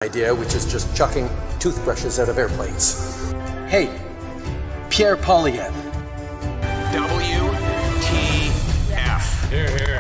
idea, which is just chucking toothbrushes out of airplanes. Hey, Pierre WTF. Here, here.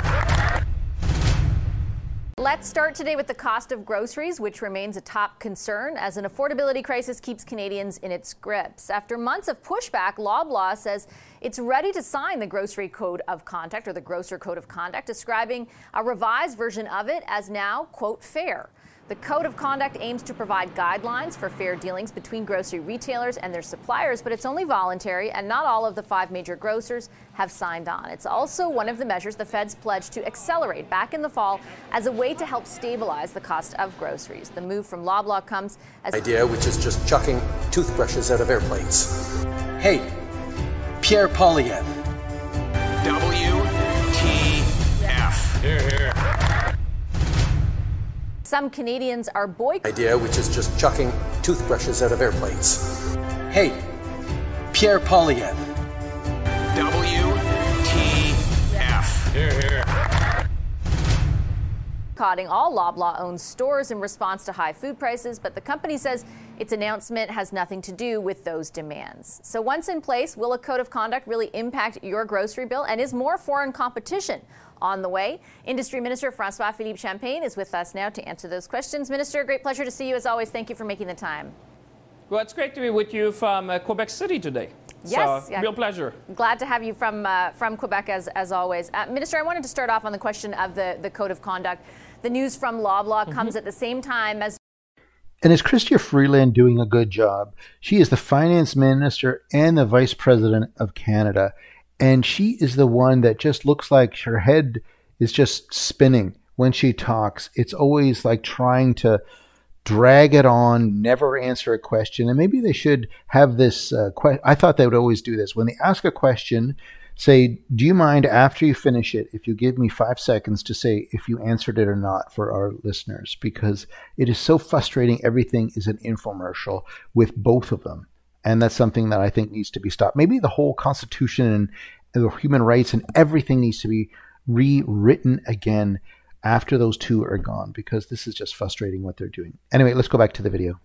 Let's start today with the cost of groceries, which remains a top concern as an affordability crisis keeps Canadians in its grips. After months of pushback, Loblaw says it's ready to sign the Grocery Code of Conduct, or the Grocer Code of Conduct, describing a revised version of it as now, quote, fair. The Code of Conduct aims to provide guidelines for fair dealings between grocery retailers and their suppliers, but it's only voluntary, and not all of the 5 major grocers have signed on. It's also one of the measures the feds pledged to accelerate back in the fall as a way to help stabilize the cost of groceries. The move from Loblaw comes as Idea, which is just chucking toothbrushes out of airplanes. Hey, Pierre WTF. Here, here. some Canadians are boycotting. Idea, which is just chucking toothbrushes out of airplanes. Hey, Pierre WTF. Here, here. Boycotting all Loblaw-owned stores in response to high food prices, but the company says its announcement has nothing to do with those demands. So once in place, will a code of conduct really impact your grocery bill, and is more foreign competition on the way? Industry Minister François-Philippe Champagne is with us now to answer those questions. Minister, great pleasure to see you as always. Thank you for making the time. Well, it's great to be with you from Quebec City today. Yes, so, real pleasure. Glad to have you from Quebec as always. Minister, I wanted to start off on the question of the code of conduct. The news from Loblaw comes at the same time as... And is Chrystia Freeland doing a good job? She is the finance minister and the vice president of Canada. And she is the one that just looks like her head is just spinning when she talks. It's always like trying to drag it on, never answer a question. And maybe they should have this I thought they would always do this. When they ask a question, say, do you mind after you finish it, if you give me 5 seconds to say if you answered it or not for our listeners? Because it is so frustrating. Everything is an infomercial with both of them. And that's something that I think needs to be stopped. Maybe the whole Constitution and the human rights and everything needs to be rewritten again after those two are gone, because this is just frustrating what they're doing. Anyway, let's go back to the video.